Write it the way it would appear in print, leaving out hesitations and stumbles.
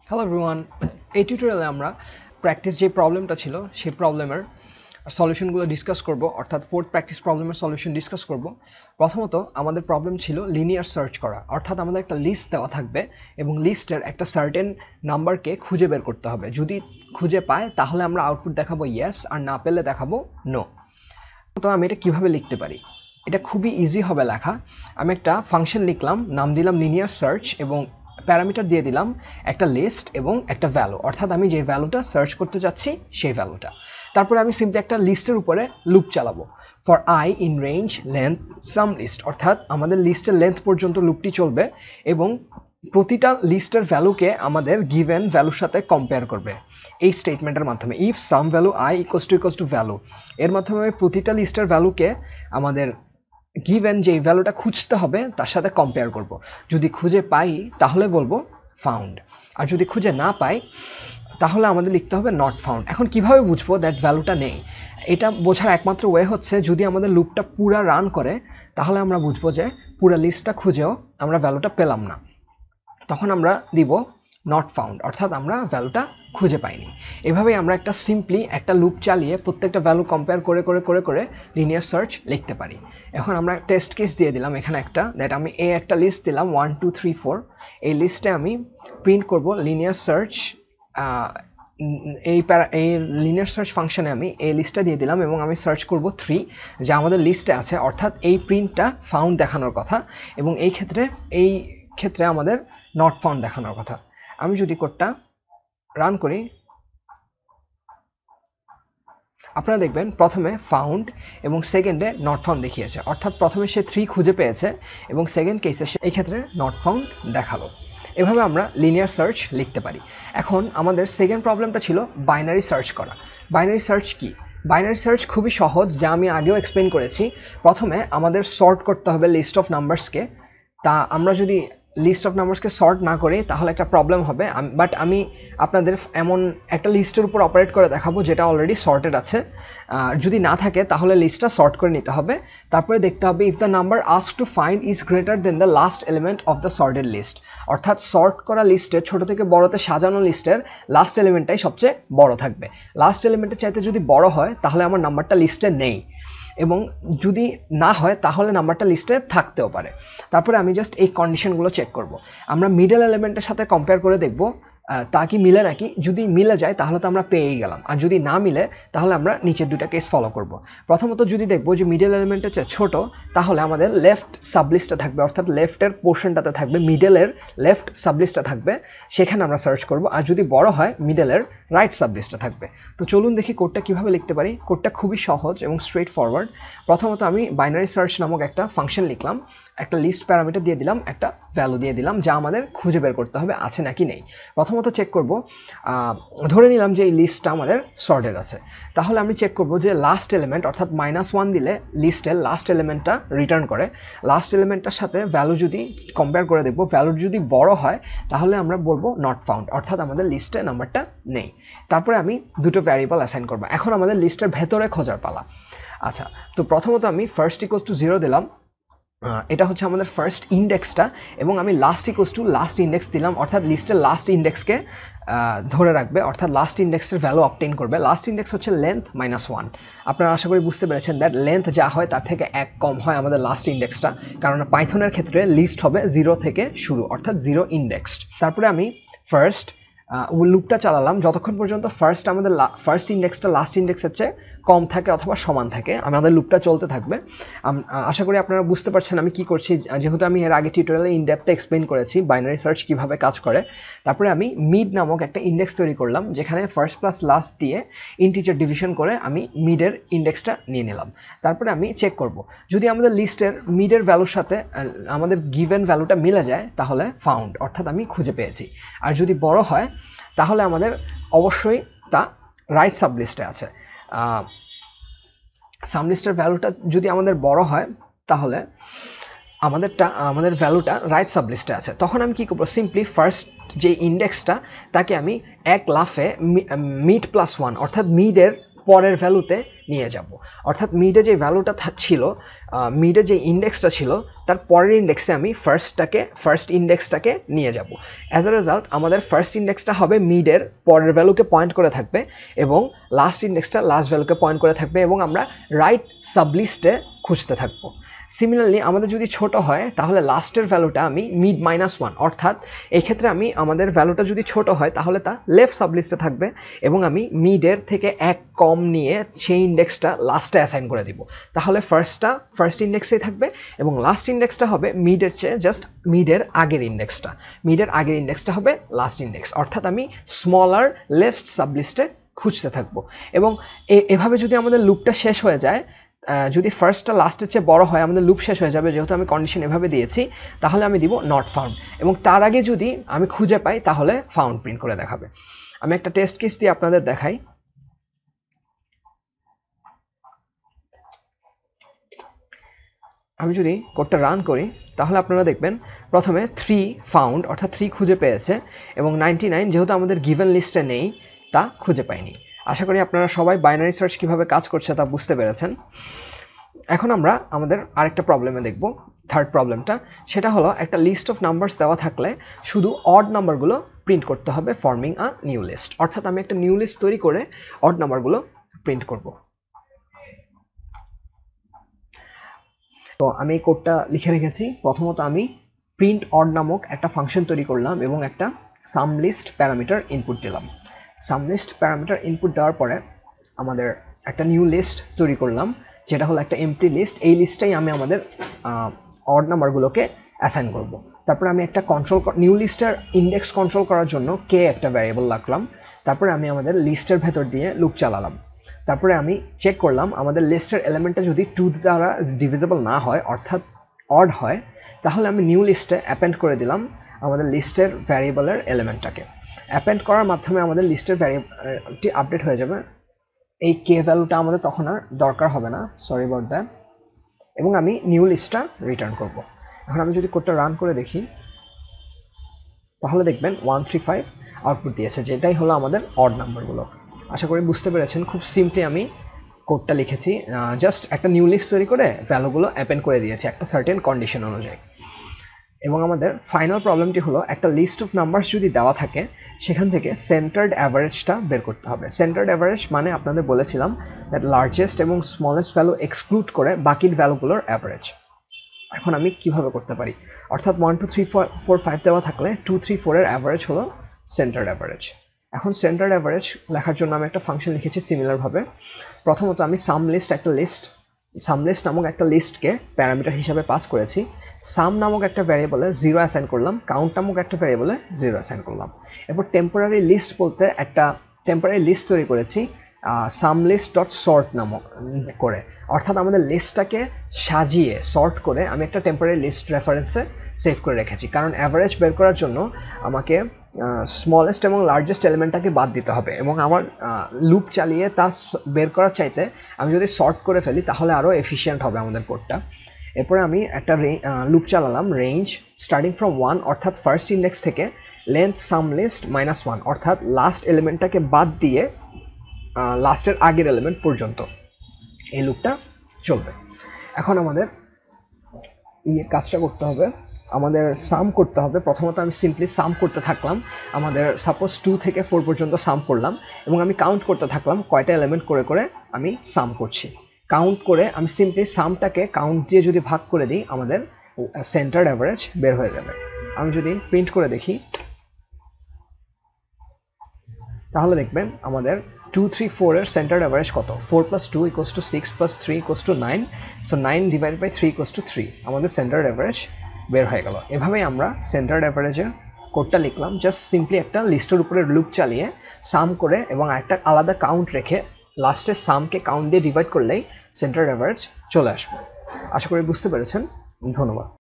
Hello everyone, এই টিউটোরিয়ালে আমরা প্র্যাকটিস যে প্রবলেমটা ছিল সেই প্রবলেমের সলিউশনগুলো ডিসকাস করব, অর্থাৎ ফোর্থ প্র্যাকটিস প্রবলেমের সলিউশন ডিসকাস করব। প্রথমত আমাদের প্রবলেম ছিল লিনিয়ার সার্চ করা, অর্থাৎ আমাদের একটা লিস্ট দেওয়া থাকবে এবং লিস্টের একটা সার্টেন নাম্বারকে খুঁজে বের করতে হবে। যদি খুঁজে পায় তাহলে আমরা আউটপুট দেখাবো ইয়েস, আর না পেলে দেখাবো নো। তো আমি এটা কিভাবে লিখতে পারি, এটা খুবই ইজি হবে লেখা। আমি একটা ফাংশন লিখলাম, নাম দিলাম লিনিয়ার সার্চ এবং প্যারামিটার দিয়ে দিলাম একটা লিস্ট এবং একটা ভ্যালু, অর্থাৎ আমি যে ভ্যালুটা সার্চ করতে যাচ্ছি সেই ভ্যালুটা। তারপরে আমি সিম্পলি একটা লিস্টের উপরে লুপ চালাবো, for i in range length some list, অর্থাৎ আমাদের লিস্টের লেন্থ পর্যন্ত লুপটি চলবে এবং প্রতিটা লিস্টের ভ্যালুকে আমাদের গিভেন ভ্যালুর সাথে কম্পেয়ার করবে এই স্টেটমেন্টের মাধ্যমে। If some value I equals to value, এর মাধ্যমে আমি প্রতিটা লিস্টের ভ্যালুকে আমাদের গিভেন যে ভ্যালুটা খুঁজতে হবে তার সাথে কম্পেয়ার করব। যদি খুঁজে পাই তাহলে বলবো ফাউন্ড, আর যদি খুঁজে না পাই তাহলে আমাদের লিখতে হবে নট ফাউন্ড। এখন কিভাবে বুঝবো দ্যাট ভ্যালুটা নেই? এটা বোঝার একমাত্র ওয়ে হচ্ছে যদি আমাদের লুপটা পুরা রান করে, তাহলে আমরা বুঝবো যে পুরা লিস্টটা খুঁজেও আমরা ভ্যালুটা পেলাম না। তখন আমরা দিব নট ফাউন্ড, অর্থাৎ আমরা ভ্যালুটা খুঁজে পাইনি। এভাবেই আমরা একটা সিম্পলি একটা লুপ চালিয়ে প্রত্যেকটা ভ্যালু কম্পেয়ার করে করে করে করে লিনিয়ার সার্চ লিখতে পারি। এখন আমরা টেস্ট কেস দিয়ে দিলাম এখানে একটা, দ্যাট আমি একটা লিস্ট দিলাম 1 2 3 4। এই লিস্টে আমি প্রিন্ট করব লিনিয়ার সার্চ। এই লিনিয়ার সার্চ ফাংশনে আমি এই লিস্টটা দিয়ে দিলাম এবং আমি সার্চ করব 3, যা আমাদের লিস্টে আছে, অর্থাৎ এই প্রিন্টটা ফাউন্ড দেখানোর কথা এবং এই ক্ষেত্রে আমাদের নট ফাউন্ড দেখানোর কথা। আমি যদি কোডটা রান করি, আপনারা দেখবেন প্রথমে ফাউন্ড এবং সেকেন্ডে নট ফাউন্ড দেখিয়েছে, অর্থাৎ প্রথমে সে 3 খুঁজে পেয়েছে এবং সেকেন্ড কেসে এই ক্ষেত্রে নট ফাউন্ড দেখালো। এভাবে আমরা লিনিয়ার সার্চ লিখতে পারি। এখন আমাদের সেকেন্ড প্রবলেমটা ছিল বাইনারি সার্চ করা। বাইনারি সার্চ কি? বাইনারি সার্চ খুবই সহজ, যা আমি আগেও এক্সপ্লেন করেছি। প্রথমে আমাদের সর্ট করতে হবে লিস্ট অফ নাম্বারসকে। তা আমরা যদি লিস্ট অফ নাম্বারসকে সর্ট না করি তাহলে একটা প্রবলেম হবে, বাট আমি আপনাদের এমন একটা লিস্টের উপর অপারেট করে দেখাবো যেটা অলরেডি সর্টেড আছে। যদি না থাকে তাহলে লিস্টটা সর্ট করে নিতে হবে। তারপরে দেখতে হবে if the number ask to find is greater than the last element of the sorted list, অর্থাৎ সর্ট করা লিস্টের ছোট থেকে বড়তে সাজানো লিস্টের লাস্ট এলিমেন্টটাই সবচেয়ে বড় থাকবে। লাস্ট এলিমেন্টের চাইতে যদি বড় হয় তাহলে আমার নাম্বারটা লিস্টে নেই, এবং যদি না হয় তাহলে নাম্বারটা লিস্টে থাকতেও পারে। তারপরে আমি জাস্ট এই কন্ডিশনগুলো চেক করব। আমরা মিডল এলিমেন্টের সাথে কম্পেয়ার করে দেখব তা কি মিলে নাকি। যদি মিলে যায় তাহলে তো আমরা পেয়েই গেলাম, আর যদি না মিলে তাহলে আমরা নিচের দুটা কেস ফলো করব। প্রথমত যদি দেখব যে মিডল এলিমেন্টের চেয়ে ছোট, তাহলে আমাদের লেফট সাবলিস্টে থাকবে, অর্থাৎ লেফটের পোর্শনটাতে থাকবে, মিডলের লেফট সাবলিস্টে থাকবে, সেখানে আমরা সার্চ করব। আর যদি বড় হয় মিডলের রাইট সাবলিস্টে থাকবে। তো চলুন দেখি কোডটা কিভাবে লিখতে পারি। কোডটা খুবই সহজ এবং স্ট্রেট ফরওয়ার্ড। প্রথমত আমি বাইনারি সার্চ নামক একটা ফাংশন লিখলাম, একটা লিস্ট প্যারামিটার দিয়ে দিলাম, একটা ভ্যালু দিয়ে দিলাম, যা আমাদের খুঁজে বের করতে হবে আছে নাকি নেই। প্রথমত চেক করব, ধরে নিলাম যে এই লিস্টটা আমাদের সর্টেড আছে, তাহলে আমি চেক করব যে লাস্ট এলিমেন্ট, অর্থাৎ -1 দিলে লিস্টের লাস্ট এলিমেন্টটা রিটার্ন করে। লাস্ট এলিমেন্টটার সাথে ভ্যালু যদি কম্পেয়ার করে দেখব, ভ্যালু যদি বড় হয় তাহলে আমরা বলবো নট ফাউন্ড, অর্থাৎ আমাদের লিস্টে নাম্বারটা নেই। তারপরে আমি দুটো ভ্যারিয়েবল অ্যাসাইন করব। এখন আমাদের লিস্টের ভেতরে খোঁজার পালা। আচ্ছা, তো প্রথমত আমি ফার্স্ট ইকুয়ালস টু 0 দিলাম, এটা হচ্ছে আমাদের ফার্স্ট ইন্ডেক্সটা, এবং আমি last equals to last index দিলাম, অর্থাৎ লিস্টের লাস্ট ইন্ডেক্সকে ধরে রাখবে, অর্থাৎ লাস্ট ইন্ডেক্সের ভ্যালু অবটেইন করবে। লাস্ট ইন্ডেক্স হচ্ছে লেন্থ -1। আপনারা আশা করি বুঝতে পেরেছেন দ্যাট লেন্থ যা হয় তার থেকে 1 কম হয় আমাদের লাস্ট ইন্ডেক্সটা, কারণ পাইথনের ক্ষেত্রে লিস্ট হবে 0 থেকে শুরু, অর্থাৎ 0 ইন্ডেক্সড। তারপরে আমি ফার্স্ট লুপটা চালালাম যতক্ষণ পর্যন্ত আমাদের ফার্স্ট ইন্ডেক্সটা লাস্ট ইন্ডেক্সের চেয়ে কম থাকে অথবা সমান থাকে, আমাদের লুপটা চলতে থাকবে। আশা করি আপনারা বুঝতে পারছেন আমি কি করছি, যেহেতু আমি এর আগে টিউটোরিয়ালে ইনডেপথে এক্সপ্লেন করেছি বাইনারি সার্চ কিভাবে কাজ করে। তারপরে আমি মিড নামক একটা ইন্ডেক্স তৈরি করলাম, যেখানে ফার্স্ট প্লাস লাস্ট দিয়ে ইন্টিজার ডিভিশন করে আমি মিডের ইন্ডেক্সটা নিয়ে নিলাম। তারপরে আমি চেক করব, যদি আমাদের লিস্টের মিডের ভ্যালুর সাথে আমাদের গিভেন ভ্যালুটা মিলে যায় তাহলে ফাউন্ড, অর্থাৎ আমি খুঁজে পেয়েছি। আর যদি বড় হয় তাহলে আমাদের অবশ্যই তা রাইট সাবলিস্টে আছে। সাবলিস্টের ভ্যালুটা যদি আমাদের বড় হয় তাহলে আমাদের ভ্যালুটা রাইট সাবলিস্টে আছে। তখন আমি কি করব, সিম্পলি ফার্স্ট যে ইন্ডেক্সটা তাকে আমি এক লাফে মিড +1, অর্থাৎ মিডের পরের ভ্যালুতে নিয়ে যাব। অর্থাৎ মিডে যে ভ্যালুটা ছিল, মিডে যে ইন্ডেক্সটা ছিল তার পরের ইন্ডেক্সে আমি ফার্স্ট ইন্ডেক্সটাকে নিয়ে যাব। অ্যাজ আ রেজাল্ট আমাদের ফার্স্ট ইন্ডেক্সটা হবে মিডের পরের ভ্যালুকে পয়েন্ট করে থাকবে এবং লাস্ট ইন্ডেক্সটা লাস্ট ভ্যালুকে পয়েন্ট করে থাকবে এবং আমরা রাইট সাবলিস্টে খুঁজতে থাকবো। সিমিলারলি আমাদের যদি ছোট হয় তাহলে লাস্টের ভ্যালুটা আমি মিড -1, অর্থাৎ এই ক্ষেত্রে আমি আমাদের ভ্যালুটা যদি ছোট হয় তাহলে তা লেফট সাবলিস্টে থাকবে এবং আমি মিডের থেকে 1 কম নিয়ে সেই ইন্ডেক্সটা লাস্টে অ্যাসাইন করে দিব। তাহলে ফার্স্ট ইন্ডেক্সেই থাকবে এবং লাস্ট ইন্ডেক্সটা হবে মিডের চেয়ে জাস্ট মিডের আগের ইন্ডেক্সটা হবে লাস্ট ইন্ডেক্স, অর্থাৎ আমি স্মলার লেফট সাবলিস্টে খুঁজতে থাকবো। এবং এভাবে যদি আমাদের লুপটা শেষ হয়ে যায়, যদি ফার্স্টটা লাস্টের চেয়ে বড় হয় আমাদের লুপ শেষ হয়ে যাবে, যেহেতু আমি কন্ডিশন এভাবে দিয়েছি, তাহলে আমি দিব নট ফাউন্ড এবং তার আগে যদি আমি খুঁজে পাই তাহলে ফাউন্ড প্রিন্ট করে দেখাবে। আমি একটা টেস্ট কেস দিয়ে আপনাদের দেখাই। আমি যদি কোডটা রান করি তাহলে আপনারা দেখবেন প্রথমে 3 ফাউন্ড, অর্থাৎ 3 খুঁজে পেয়েছে এবং 99 যেহেতু আমাদের গিভেন লিস্টে নেই তা খুঁজে পাইনি। আশা করি আপনারা সবাই বাইনারি সার্চ কিভাবে কাজ করছে তা বুঝতে পেরেছেন। এখন আমরা আমাদের আরেকটা প্রবলেমে দেখব, থার্ড প্রবলেমটা। সেটা হলো একটা লিস্ট অফ নাম্বারস দেওয়া থাকলে শুধু অড নাম্বারগুলো প্রিন্ট করতে হবে ফর্মিং আ নিউ লিস্ট, অর্থাৎ আমি একটা নিউ লিস্ট তৈরি করে অড নাম্বারগুলো প্রিন্ট করব। তো আমি এই কোডটা লিখে রেখেছি। প্রথমত আমি প্রিন্ট অড নামক একটা ফাংশন তৈরি করলাম এবং একটা সাম লিস্ট প্যারামিটার ইনপুট দিলাম। সাম লিস্ট প্যারামিটার ইনপুট দেওয়ার পরে আমাদের একটা নিউ লিস্ট তৈরি করলাম, যেটা হলো একটা এমপ্টি লিস্ট। এই লিস্টটাই আমি আমাদের অড নাম্বারগুলোকে অ্যাসাইন করব। তারপরে আমি একটা নিউ লিস্টের ইন্ডেক্স কন্ট্রোল করার জন্য কে একটা ভ্যারিয়েবল রাখলাম। তারপরে আমি আমাদের লিস্টের ভেতর দিয়ে লুপ চালালাম। তারপরে আমি চেক করলাম আমাদের লিস্টের এলিমেন্টটা যদি 2 দ্বারা ডিভিজিবল না হয়, অর্থাৎ অড হয়, তাহলে আমি নিউ লিস্টে অ্যাপেন্ড করে দিলাম আমাদের লিস্টের ভ্যারিয়েবলের এলিমেন্টটাকে। অ্যাপেন্ড করার মাধ্যমে আমাদের লিস্টের ভ্যারিয়েবলটি আপডেট হয়ে যাবে। এই কে ভ্যালুটা আমাদের তখন আর দরকার হবে না, সরি অ্যাবাউট দ্যাট। এবং আমি নিউ লিস্টটা রিটার্ন করব। এখন আমি যদি কোডটা রান করে দেখি তাহলে দেখবেন 135 আউটপুট দিয়েছে, যেটাই হলো আমাদের অড নাম্বারগুলো। আশা করি বুঝতে পেরেছেন। খুব সিম্পলি আমি কোডটা লিখেছি, জাস্ট একটা নিউ লিস্ট তৈরি করে ভ্যালুগুলো অ্যাপেন্ড করে দিয়েছি একটা সার্টেন কন্ডিশন অনুযায়ী। এবং আমাদের ফাইনাল প্রবলেমটি হলো একটা লিস্ট অফ নাম্বারস যদি দেওয়া থাকে সেখান থেকে সেন্টার্ড অ্যাভারেজটা বের করতে হবে। সেন্টার্ড অ্যাভারেজ মানে আপনাদের বলেছিলাম দ্যাট লার্জেস্ট এবং স্মলেস্ট ভ্যালু এক্সক্লুড করে বাকি ভ্যালুগুলোর অ্যাভারেজ। এখন আমি কিভাবে করতে পারি, অর্থাৎ 1 2 3 4 5 দেওয়া থাকলে 2 3 4 এর অ্যাভারেজ হলো সেন্টার্ড অ্যাভারেজ। এখন সেন্টার্ড অ্যাভারেজ লেখার জন্য আমি একটা ফাংশন লিখেছি সিমিলারভাবে। প্রথমত আমি সাম লিস্ট নামক একটা লিস্টকে প্যারামিটার হিসাবে পাস করেছি। সাম নামক একটা ভ্যারিয়েবলে 0 অ্যাসাইন করলাম, কাউন্ট নামক একটা ভ্যারিয়েবলে 0 অ্যাসাইন করলাম। এরপর টেম্পোরারি লিস্ট বলতে একটা টেম্পোরারি লিস্ট তৈরি করেছি সাম লিস্ট ডট সর্ট নামক করে, অর্থাৎ আমাদের লিস্টটাকে সাজিয়ে সর্ট করে আমি একটা টেম্পোরারি লিস্ট রেফারেন্সে সেভ করে রেখেছি। কারণ অ্যাভারেজ বের করার জন্য আমাকে স্মলেস্ট এবং লার্জেস্ট এলিমেন্টটাকে বাদ দিতে হবে এবং আমার লুপ চালিয়ে তা বের করার চাইতে আমি যদি সর্ট করে ফেলি তাহলে আরও এফিশিয়েন্ট হবে আমাদের কোডটা। এরপরে আমি একটা লুপ চালালাম, রেঞ্জ স্টার্টিং ফ্রম 1 অর্থাৎ ফার্স্ট ইন্ডেক্স থেকে লেন্থ সাম লিস্ট -1 অর্থাৎ লাস্ট এলিমেন্টটাকে বাদ দিয়ে লাস্টের আগের এলিমেন্ট পর্যন্ত এই লুপটা চলবে। এখন আমাদের কাজটা করতে হবে, আমাদের সাম করতে হবে। প্রথমত আমি সিম্পলি সাম করতে থাকলাম, আমাদের সাপোজ 2 থেকে 4 পর্যন্ত সাম করলাম এবং আমি কাউন্ট করতে থাকলাম কয়টা এলিমেন্ট করে করে আমি সাম করছি। কাউন্ট করে আমি সিম্পলি সামটাকে কাউন্ট দিয়ে যদি ভাগ করে দিই আমাদের সেন্টার্ড অ্যাভারেজ বের হয়ে যাবে। আমি যদি প্রিন্ট করে দেখি তাহলে দেখবেন আমাদের 2 3 4 এর সেন্টার্ড অ্যাভারেজ কত, 4 + 2 = 6 + 3 = 9, সো 9 ডিভাইডেড বাই 3 = 3 আমাদের সেন্টার্ড অ্যাভারেজ বের হয়ে গেল। এভাবেই আমরা সেন্টার্ড অ্যাভারেজের কোডটা লিখলাম, জাস্ট সিম্পলি একটা লিস্টের উপরে লুপ চালিয়ে সাম করে এবং একটা আলাদা কাউন্ট রেখে লাস্টে সামকে কাউন্ট দিয়ে ডিভাইড করলেই সেন্টার্ড অ্যাভারেজ চলে আসবে। আশা করি বুঝতে পেরেছেন। ধন্যবাদ।